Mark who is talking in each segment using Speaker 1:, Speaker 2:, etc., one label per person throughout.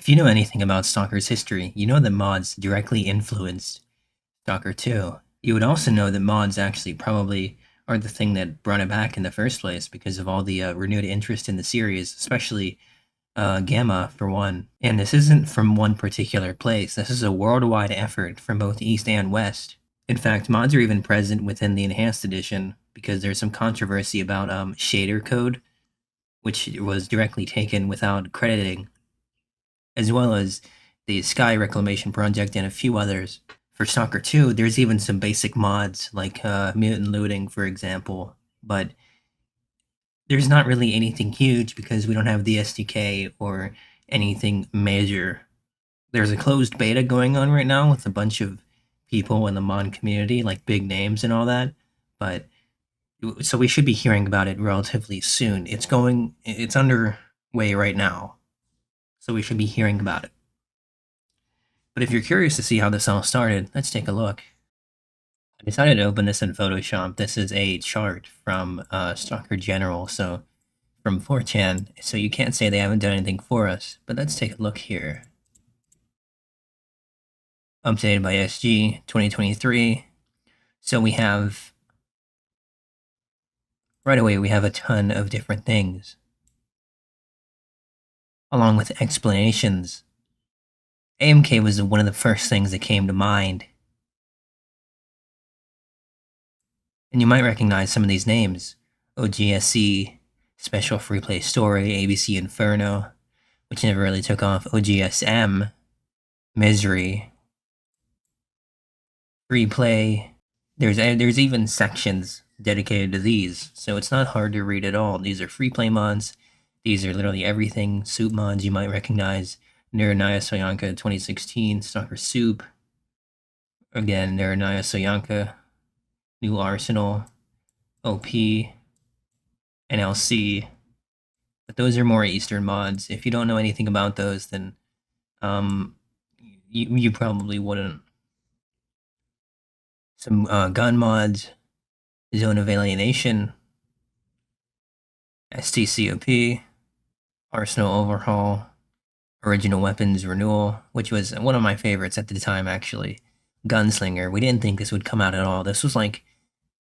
Speaker 1: If you know anything about Stalker's history, you know that mods directly influenced Stalker 2. You would also know that mods actually probably are the thing that brought it back in the first place because of all the renewed interest in the series, especially Gamma, for one. And this isn't from one particular place, this is a worldwide effort from both East and West. In fact, mods are even present within the Enhanced Edition because there's some controversy about shader code, which was directly taken without crediting, as well as the Sky Reclamation Project and a few others. For Stalker 2, there's even some basic mods, like mutant looting, for example, but there's not really anything huge because we don't have the SDK or anything major. There's a closed beta going on right now with a bunch of people in the mod community, like big names and all that, but so we should be hearing about it relatively soon. It's underway right now, so we should be hearing about it. But if you're curious to see how this all started, let's take a look. I decided to open this in Photoshop. This is a chart from Stalker General, so from 4chan, so you can't say they haven't done anything for us. But let's take a look here. Updated by SG 2023. So we have, right away, we have a ton of different things, along with explanations. AMK was one of the first things that came to mind. And you might recognize some of these names. OGSC, Special Free Play Story, ABC Inferno, which never really took off, OGSM, Misery, Free Play. There's even sections dedicated to these, so it's not hard to read at all. These are free play mods. These are literally everything. Soup mods you might recognize. Nirnaya Soyanka 2016, Stalker Soup. Again, Nirnaya Soyanka, New Arsenal, OP, NLC. But those are more Eastern mods. If you don't know anything about those, then you probably wouldn't. Some gun mods, Zone of Alienation, STCOP, Arsenal Overhaul, Original Weapons Renewal, which was one of my favorites at the time, actually. Gunslinger. We didn't think this would come out at all. This was like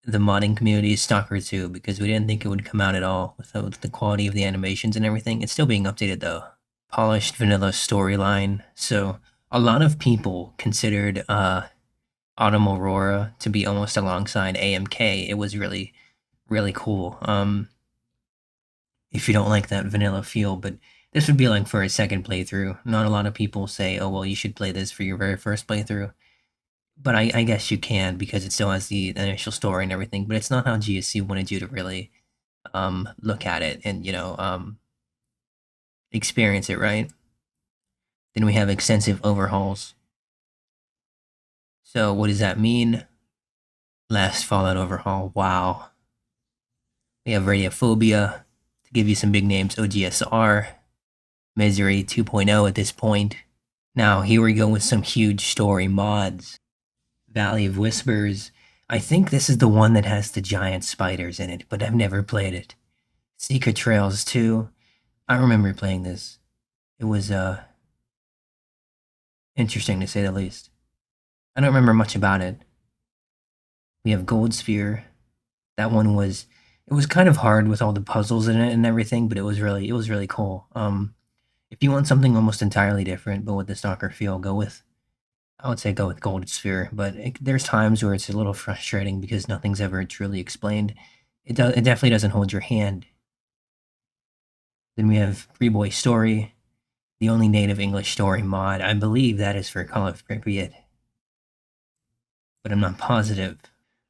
Speaker 1: the modding community's Stalker 2 because we didn't think it would come out at all with the quality of the animations and everything. It's still being updated though. Polished vanilla storyline. So a lot of people considered Autumn Aurora to be almost alongside AMK. It was really, really cool. If you don't like that vanilla feel, but this would be like for a second playthrough. Not a lot of people say, oh, well, you should play this for your very first playthrough. But I guess you can because it still has the initial story and everything, but it's not how GSC wanted you to really look at it and, experience it, right? Then we have extensive overhauls. So what does that mean? Last Fallout overhaul, wow. We have Radiophobia, to give you some big names, OGSR, Misery 2.0 at this point. Now, here we go with some huge story mods. Valley of Whispers. I think this is the one that has the giant spiders in it, but I've never played it. Secret Trails 2. I remember playing this. It was, interesting to say the least. I don't remember much about it. We have Gold Sphere. That one was, it was kind of hard with all the puzzles in it and everything, but it was really cool. If you want something almost entirely different, but with the Stalker feel, I would say go with Gold Sphere, but there's times where it's a little frustrating because nothing's ever truly explained. It definitely doesn't hold your hand. Then we have Free Boy Story, the only native English story mod. I believe that is for Call of Pripyat, but I'm not positive.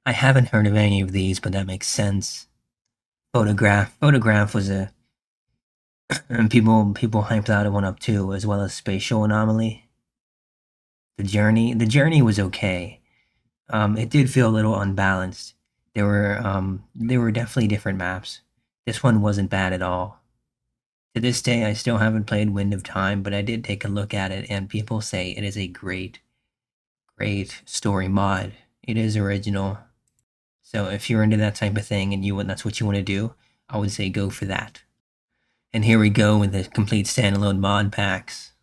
Speaker 1: I haven't heard of any of these, but that makes sense. Photograph was a and people hyped that one up too, as well as Spatial Anomaly. The Journey was okay. It did feel a little unbalanced. There were definitely different maps. This one wasn't bad at all. To this day, I still haven't played Wind of Time, but I did take a look at it, and people say it is a great story mod. It is original. So if you're into that type of thing and that's what you want to do, I would say go for that. And here we go with the complete standalone mod packs.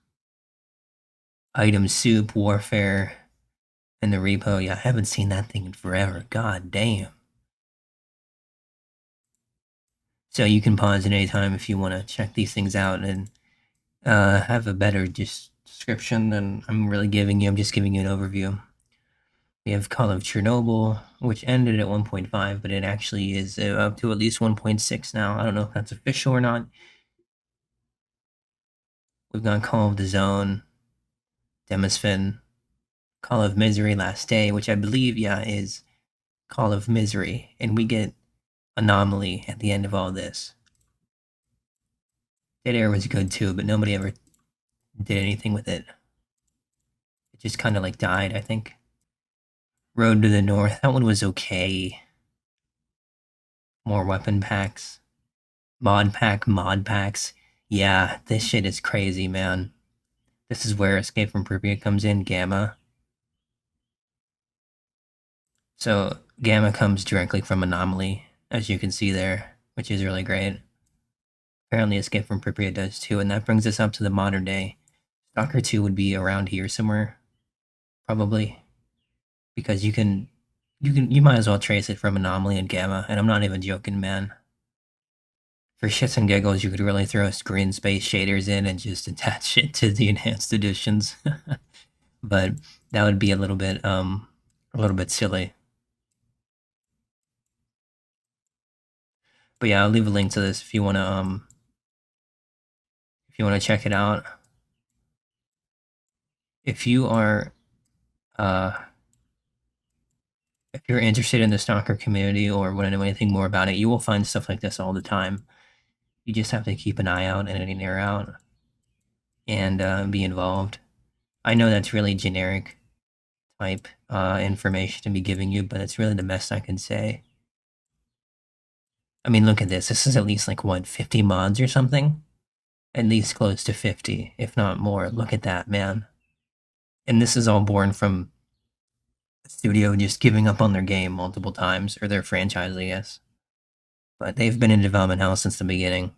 Speaker 1: Item Soup, Warfare, and the repo. Yeah, I haven't seen that thing in forever. God damn. So you can pause at any time if you want to check these things out and have a better description than I'm really giving you. I'm just giving you an overview. We have Call of Chernobyl, which ended at 1.5, but it actually is up to at least 1.6 now. I don't know if that's official or not. We've got Call of the Zone, Demosphin, Call of Misery Last Day, which I believe, yeah, is Call of Misery. And we get Anomaly at the end of all this. Dead Air was good too, but nobody ever did anything with it. It just kind of like died, I think. Road to the North, that one was okay. More weapon packs. Mod packs. Yeah, this shit is crazy, man. This is where Escape from Pripyat comes in, Gamma. So, Gamma comes directly from Anomaly, as you can see there, which is really great. Apparently, Escape from Pripyat does too, and that brings us up to the modern day. Stalker 2 would be around here somewhere, probably, because you might as well trace it from Anomaly and Gamma, and I'm not even joking, man. For shits and giggles, you could really throw screen space shaders in and just attach it to the enhanced editions, but that would be a little bit silly. But yeah, I'll leave a link to this if you wanna check it out. If you are uh, if you're interested in the Stalker community or want to know anything more about it, you will find stuff like this all the time. You just have to keep an eye out and an ear out and be involved. I know that's really generic type information to be giving you, but it's really the best I can say. I mean, look at this. This is at least like, what, 50 mods or something? At least close to 50, if not more. Look at that, man. And this is all born from the studio just giving up on their game multiple times, or their franchise, I guess. But they've been in development hell since the beginning.